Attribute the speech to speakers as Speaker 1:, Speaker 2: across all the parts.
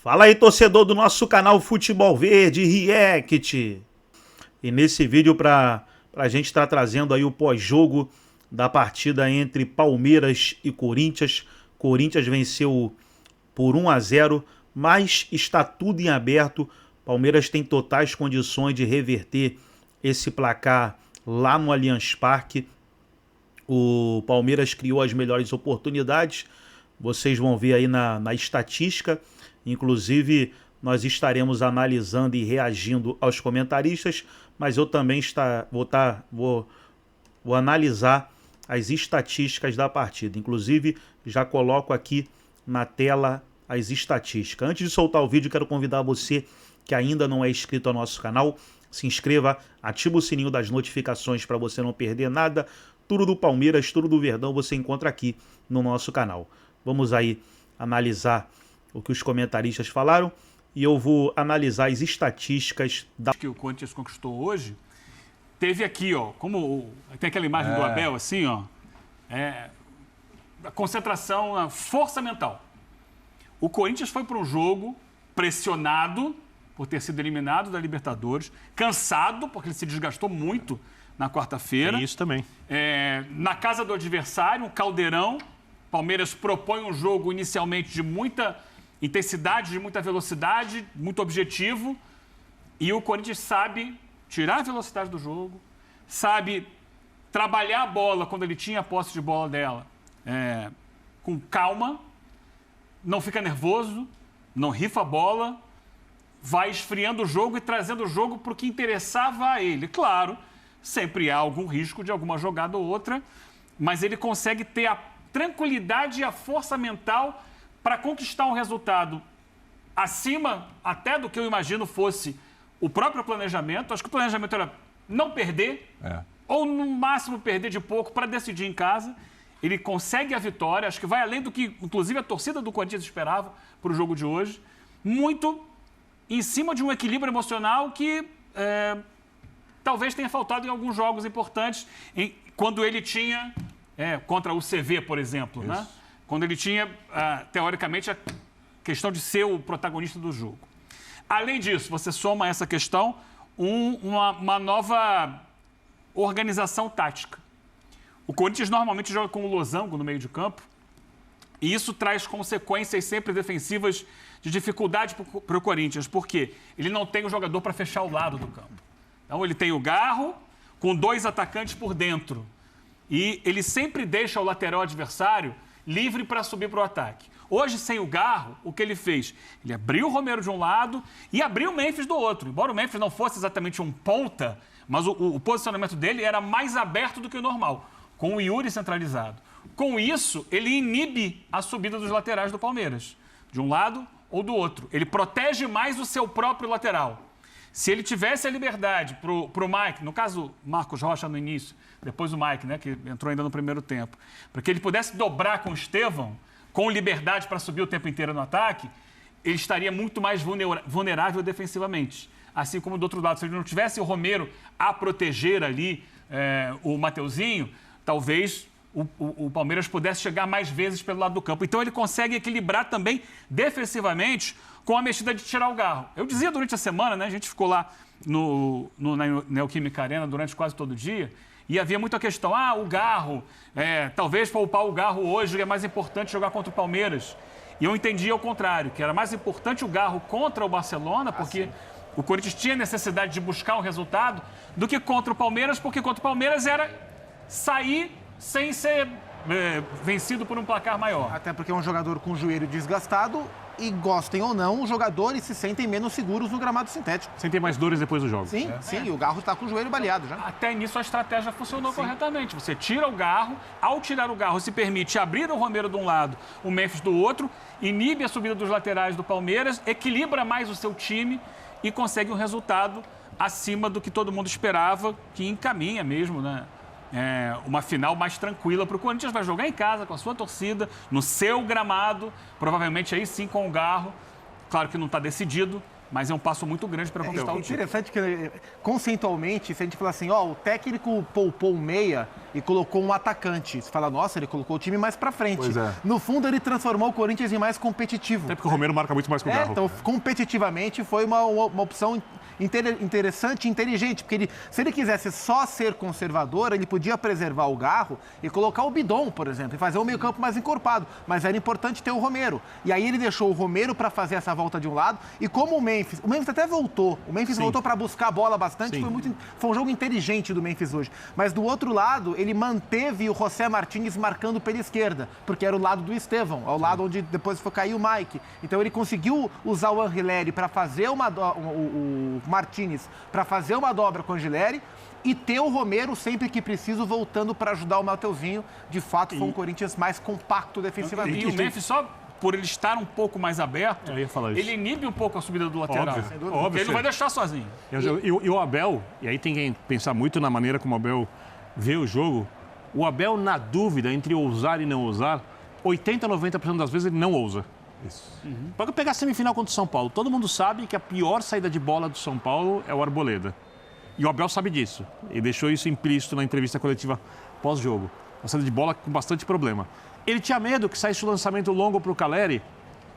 Speaker 1: Fala aí, torcedor do nosso canal Futebol Verde React. E nesse vídeo para a gente estar trazendo aí o pós-jogo da partida entre Palmeiras e Corinthians. Corinthians venceu por 1-0, mas está tudo em aberto. Palmeiras tem totais condições de reverter esse placar lá no Allianz Parque. O Palmeiras criou as melhores oportunidades. Vocês vão ver aí na estatística. Inclusive, nós estaremos analisando e reagindo aos comentaristas, mas eu também vou analisar as estatísticas da partida. Inclusive, já coloco aqui na tela as estatísticas. Antes de soltar o vídeo, quero convidar você que ainda não é inscrito ao nosso canal, se inscreva, ativa o sininho das notificações para você não perder nada. Tudo do Palmeiras, tudo do Verdão você encontra aqui no nosso canal. Vamos aí analisar o que os comentaristas falaram e eu vou analisar as estatísticas da...
Speaker 2: que o Corinthians conquistou hoje. Teve aqui, ó, como tem aquela imagem do Abel, assim, ó, a concentração, a força mental. O Corinthians foi para um jogo pressionado por ter sido eliminado da Libertadores, cansado, porque ele se desgastou muito na quarta-feira.
Speaker 3: Tem isso também.
Speaker 2: Na casa do adversário, um caldeirão. Palmeiras propõe um jogo inicialmente de muita intensidade, de muita velocidade, muito objetivo. E o Corinthians sabe tirar a velocidade do jogo, sabe trabalhar a bola quando ele tinha a posse de bola dela com calma, não fica nervoso, não rifa a bola, vai esfriando o jogo e trazendo o jogo para o que interessava a ele. Claro, sempre há algum risco de alguma jogada ou outra, mas ele consegue ter a tranquilidade e a força mental para conquistar um resultado acima até do que eu imagino fosse o próprio planejamento. Acho que o planejamento era não perder, ou no máximo perder de pouco para decidir em casa. Ele consegue a vitória, acho que vai além do que, inclusive, a torcida do Corinthians esperava para o jogo de hoje. Muito em cima de um equilíbrio emocional que talvez tenha faltado em alguns jogos importantes, quando ele tinha, contra o CV, por exemplo, né? Quando ele tinha, teoricamente, a questão de ser o protagonista do jogo. Além disso, você soma a essa questão uma nova organização tática. O Corinthians normalmente joga com o losango no meio de campo e isso traz consequências sempre defensivas de dificuldade para o Corinthians, porque ele não tem um jogador para fechar o lado do campo. Então, ele tem o Garro com dois atacantes por dentro e ele sempre deixa o lateral adversário livre para subir para o ataque. Hoje, sem o Garro, o que ele fez? Ele abriu o Romero de um lado e abriu o Memphis do outro. Embora o Memphis não fosse exatamente um ponta, mas o posicionamento dele era mais aberto do que o normal, com o Yuri centralizado. Com isso, ele inibe a subida dos laterais do Palmeiras, de um lado ou do outro. Ele protege mais o seu próprio lateral. Se ele tivesse a liberdade para o Mike, no caso, Marcos Rocha no início, depois o Mike, né, que entrou ainda no primeiro tempo, para que ele pudesse dobrar com o Estevão, com liberdade para subir o tempo inteiro no ataque, ele estaria muito mais vulnerável defensivamente. Assim como do outro lado, se ele não tivesse o Romero a proteger ali o Mateuzinho, talvez o Palmeiras pudesse chegar mais vezes pelo lado do campo. Então ele consegue equilibrar também defensivamente com a mexida de tirar o Garro. Eu dizia durante a semana, né, a gente ficou lá na Neoquímica Arena durante quase todo o dia, e havia muita questão, o Garro, talvez poupar o Garro hoje é mais importante jogar contra o Palmeiras. E eu entendi ao contrário, que era mais importante o Garro contra o Barcelona, porque o Corinthians tinha necessidade de buscar um resultado, do que contra o Palmeiras, porque contra o Palmeiras era sair sem ser vencido por um placar maior.
Speaker 4: Até porque é um jogador com o joelho desgastado e, gostem ou não, os jogadores se sentem menos seguros no gramado sintético.
Speaker 3: Sentem mais dores depois do jogo.
Speaker 4: Sim, sim, e o Garro está com o joelho baleado já.
Speaker 2: Até nisso a estratégia funcionou corretamente. Você tira o Garro, ao tirar o Garro se permite abrir o Romero de um lado, o Memphis do outro, inibe a subida dos laterais do Palmeiras, equilibra mais o seu time e consegue um resultado acima do que todo mundo esperava, que encaminha mesmo, né? Uma final mais tranquila para o Corinthians. Vai jogar em casa com a sua torcida, no seu gramado, provavelmente aí sim com o Garro. Claro que não está decidido, mas é um passo muito grande para conquistar o título.
Speaker 4: Interessante que, conceitualmente, se a gente falar assim, ó, o técnico poupou um meia e colocou um atacante. Você fala, nossa, ele colocou o time mais pra frente.
Speaker 3: Pois é.
Speaker 4: No fundo, ele transformou o Corinthians em mais competitivo.
Speaker 3: Até porque o Romero marca muito mais que o Garro.
Speaker 4: Então, competitivamente, foi uma opção interessante e inteligente, porque se ele quisesse só ser conservador, ele podia preservar o Garro e colocar o Bidon, por exemplo, e fazer o meio-campo mais encorpado, mas era importante ter o Romero. E aí ele deixou o Romero para fazer essa volta de um lado, e como o Memphis até voltou, voltou para buscar a bola bastante, foi um jogo inteligente do Memphis hoje. Mas do outro lado, ele manteve o José Martínez marcando pela esquerda, porque era o lado do Estevão, ao lado onde depois foi cair o Mike. Então ele conseguiu usar o Angileri para fazer o Martínez para fazer uma dobra com o Angileri e ter o Romero sempre que preciso voltando para ajudar o Mateuzinho. De fato, foi um Corinthians mais compacto defensivamente.
Speaker 2: E o Memphis, só por ele estar um pouco mais aberto,
Speaker 3: Eu ia falar isso.
Speaker 2: ele inibe um pouco a subida do lateral.
Speaker 3: Óbvio,
Speaker 2: Ele não vai deixar sozinho.
Speaker 3: E o Abel, e aí tem que pensar muito na maneira como o Abel vê o jogo. O Abel, na dúvida entre ousar e não ousar, 80%, 90% das vezes ele não ousa. Pode pegar a semifinal contra o São Paulo. Todo mundo sabe que a pior saída de bola do São Paulo é o Arboleda. E o Abel sabe disso. Ele deixou isso implícito na entrevista coletiva pós-jogo. Uma saída de bola com bastante problema. Ele tinha medo que saísse o lançamento longo para o Caleri,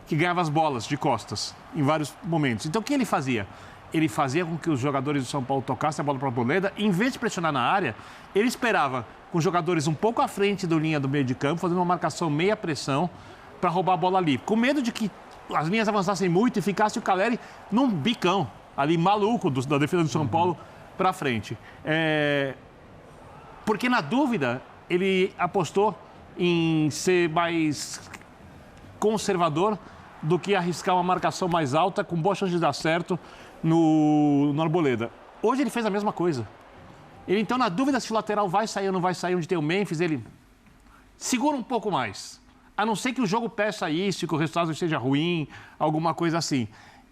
Speaker 3: que ganhava as bolas de costas em vários momentos. Então, o que ele fazia? Ele fazia com que os jogadores do São Paulo tocassem a bola para a Arboleda. E, em vez de pressionar na área, ele esperava com os jogadores um pouco à frente da linha do meio de campo, fazendo uma marcação meia pressão, para roubar a bola ali, com medo de que as linhas avançassem muito e ficasse o Caleri num bicão, ali maluco da defesa do São Paulo para frente. Porque na dúvida, ele apostou em ser mais conservador do que arriscar uma marcação mais alta, com boa chance de dar certo no Arboleda. Hoje ele fez a mesma coisa. Ele, então, na dúvida se o lateral vai sair ou não vai sair, onde tem o Memphis, ele segura um pouco mais. A não ser que o jogo peça isso, que o resultado seja ruim, alguma coisa assim.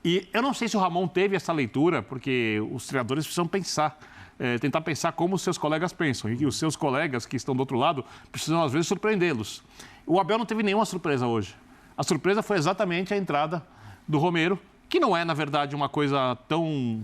Speaker 3: E eu não sei se o Ramon teve essa leitura, porque os treinadores precisam pensar, tentar pensar como os seus colegas pensam. E os seus colegas que estão do outro lado precisam, às vezes, surpreendê-los. O Abel não teve nenhuma surpresa hoje. A surpresa foi exatamente a entrada do Romero, que não é, na verdade, uma coisa tão...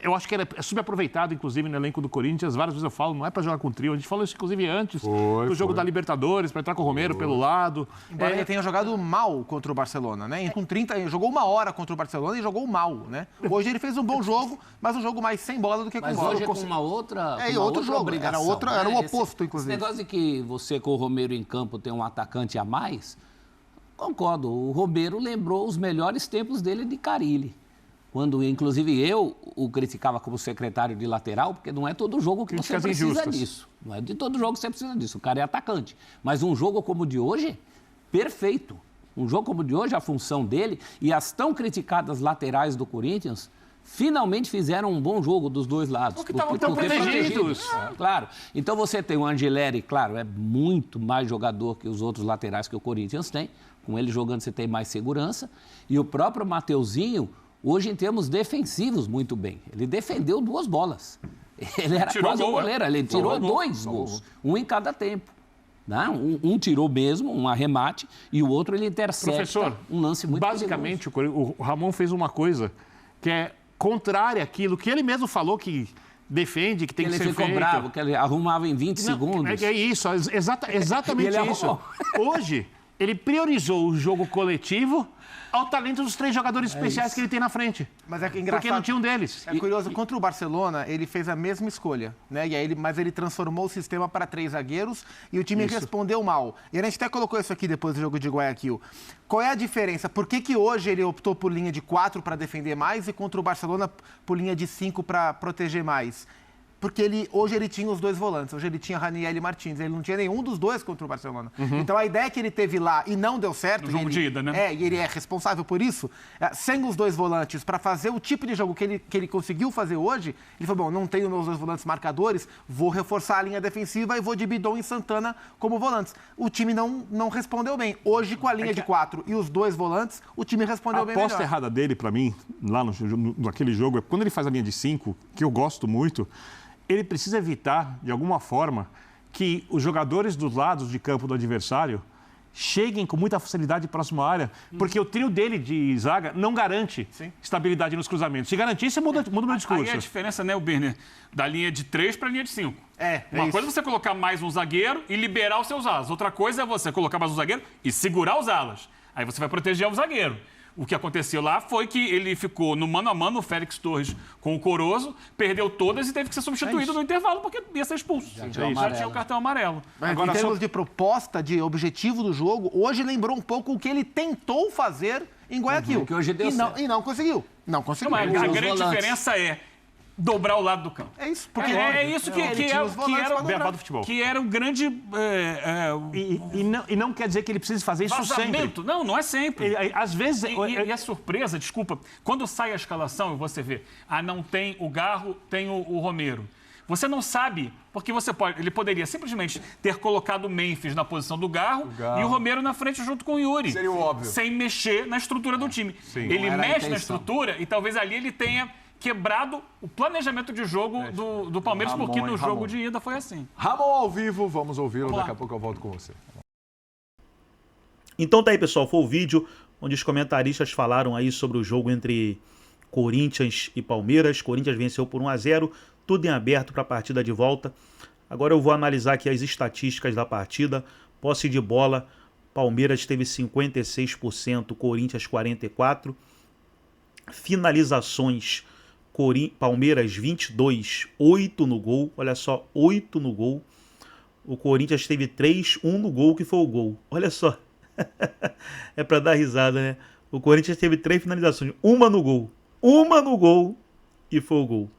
Speaker 3: eu acho que ele é subaproveitado, inclusive, no elenco do Corinthians. Várias vezes eu falo, não é para jogar com trio. A gente falou isso, inclusive, antes do jogo da Libertadores, para entrar com o Romero pelo lado.
Speaker 4: Embora ele tenha jogado mal contra o Barcelona, né? Com 30, ele jogou uma hora contra o Barcelona e jogou mal, né? Hoje ele fez um bom jogo, mas um jogo mais sem bola do que com bola.
Speaker 5: Mas hoje é com uma outra
Speaker 4: outro jogo.
Speaker 5: Obrigação,
Speaker 4: era o oposto, inclusive.
Speaker 5: Esse negócio de que você, com o Romero em campo, tem um atacante a mais, concordo. O Romero lembrou os melhores tempos dele de Carille. Quando, inclusive, eu o criticava como secretário de lateral, porque não é todo jogo que você precisa disso. Não é de todo jogo que você precisa disso. O cara é atacante. Mas um jogo como o de hoje, perfeito. Um jogo como o de hoje, a função dele e as tão criticadas laterais do Corinthians finalmente fizeram um bom jogo dos dois lados.
Speaker 2: Porque estavam tão protegidos.
Speaker 5: Claro. Então você tem o Angileri, claro, é muito mais jogador que os outros laterais que o Corinthians tem. Com ele jogando você tem mais segurança. E o próprio Mateuzinho, hoje, em termos defensivos, muito bem. Ele defendeu 2 bolas. Ele era quase o goleiro. Ele tirou 2 gols, um em cada tempo. Né? Um tirou mesmo, um arremate, e o outro ele intercepta.
Speaker 3: Professor,
Speaker 5: um lance muito
Speaker 3: basicamente, o Ramon fez uma coisa que é contrária àquilo que ele mesmo falou que defende, que tem que ser feito.
Speaker 5: Ele ficou bravo, que ele arrumava em 20 segundos.
Speaker 3: É isso, exatamente isso. Hoje, ele priorizou o jogo coletivo ao talento dos 3 jogadores especiais que ele tem na frente.
Speaker 4: Mas é engraçado.
Speaker 3: Porque não tinha um deles.
Speaker 4: É curioso, contra o Barcelona, ele fez a mesma escolha, né? Mas ele transformou o sistema para 3 zagueiros e o time respondeu mal. E a gente até colocou isso aqui depois do jogo de Guayaquil. Qual é a diferença? Por que hoje ele optou por linha de 4 para defender mais e contra o Barcelona por linha de 5 para proteger mais? Porque hoje ele tinha os 2 volantes, hoje ele tinha Raniel e Martins, ele não tinha nenhum dos 2 contra o Barcelona. Então a ideia que ele teve lá e não deu certo...
Speaker 2: No jogo de ida, né?
Speaker 4: E ele é responsável por isso, sem os 2 volantes, para fazer o tipo de jogo que ele conseguiu fazer hoje, ele falou, bom, não tenho meus 2 volantes marcadores, vou reforçar a linha defensiva e vou de Bidon e Santana como volantes. O time não respondeu bem. Hoje, com a linha de 4 e os 2 volantes, o time respondeu bem melhor.
Speaker 3: A aposta errada dele, para mim, lá naquele jogo, é quando ele faz a linha de 5, que eu gosto muito... Ele precisa evitar, de alguma forma, que os jogadores dos lados de campo do adversário cheguem com muita facilidade próximo à área, porque o trio dele de zaga não garante estabilidade nos cruzamentos. Se garantir, você muda o meu discurso.
Speaker 2: Aí é a diferença, né, o Birner, da linha de 3 para a linha de 5. Uma coisa é você colocar mais um zagueiro e liberar os seus alas. Outra coisa é você colocar mais um zagueiro e segurar os alas. Aí você vai proteger o zagueiro. O que aconteceu lá foi que ele ficou no mano a mano, o Félix Torres com o Corozo, perdeu todas e teve que ser substituído no intervalo porque ia ser expulso. Já tinha o cartão amarelo.
Speaker 4: Mas em termos de proposta, de objetivo do jogo, hoje lembrou um pouco o que ele tentou fazer em Guayaquil.
Speaker 5: Que hoje deu certo.
Speaker 4: E não conseguiu. Não conseguiu.
Speaker 2: Mas a grande diferença é dobrar o lado do campo.
Speaker 4: É isso. Porque
Speaker 2: É isso que era o grande...
Speaker 3: E não quer dizer que ele precise fazer isso sempre.
Speaker 2: Vazamento. Não é sempre.
Speaker 3: Às vezes...
Speaker 2: E a surpresa, desculpa, quando sai a escalação e você vê, não tem o Garro, tem o Romero. Você não sabe, porque ele poderia simplesmente ter colocado o Memphis na posição do Garro e o Romero na frente junto com o Yuri.
Speaker 6: Seria o óbvio.
Speaker 2: Sem mexer na estrutura do time. Ele mexe na estrutura e talvez ali ele tenha quebrado o planejamento de jogo do Palmeiras, porque no jogo de ida foi assim.
Speaker 6: Ramon ao vivo, vamos ouvi-lo, daqui a pouco eu volto com você.
Speaker 1: Então tá aí, pessoal, foi o vídeo onde os comentaristas falaram aí sobre o jogo entre Corinthians e Palmeiras. Corinthians venceu por 1-0, tudo em aberto para a partida de volta. Agora eu vou analisar aqui as estatísticas da partida. Posse de bola, Palmeiras teve 56%, Corinthians 44%. Finalizações, Palmeiras 22, 8 no gol. Olha só, 8 no gol. O Corinthians teve 3, 1 no gol, que foi o gol. Olha só. É para dar risada, né? O Corinthians teve 3 finalizações, uma no gol. Uma no gol e foi o gol.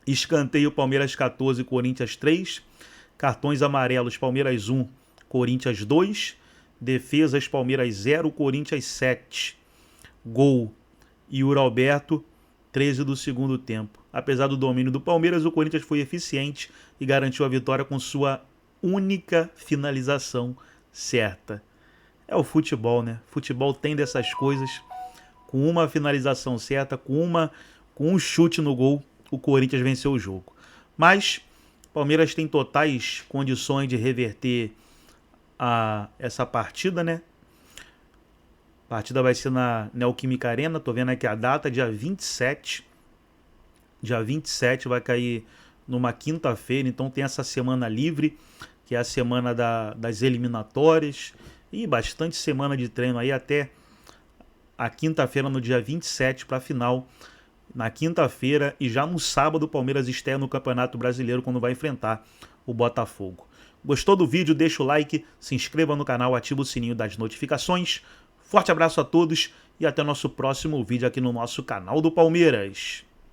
Speaker 1: Escanteio, Palmeiras 14, Corinthians 3. Cartões amarelos, Palmeiras 1, Corinthians 2. Defesas, Palmeiras 0, Corinthians 7. Gol, Yuri Alberto, 13 do segundo tempo. Apesar do domínio do Palmeiras, o Corinthians foi eficiente e garantiu a vitória com sua única finalização certa. É o futebol, né? Futebol tem dessas coisas. Com uma finalização certa, com um chute no gol, o Corinthians venceu o jogo. Mas o Palmeiras tem totais condições de reverter essa partida, né? A partida vai ser na Neoquímica Arena, tô vendo aqui a data, dia 27. Dia 27 vai cair numa quinta-feira, então tem essa semana livre, que é a semana das eliminatórias, e bastante semana de treino aí até a quinta-feira, no dia 27, para a final. Na quinta-feira e já no sábado, o Palmeiras estreia no Campeonato Brasileiro quando vai enfrentar o Botafogo. Gostou do vídeo? Deixa o like, se inscreva no canal, ativa o sininho das notificações. Forte abraço a todos e até o nosso próximo vídeo aqui no nosso canal do Palmeiras.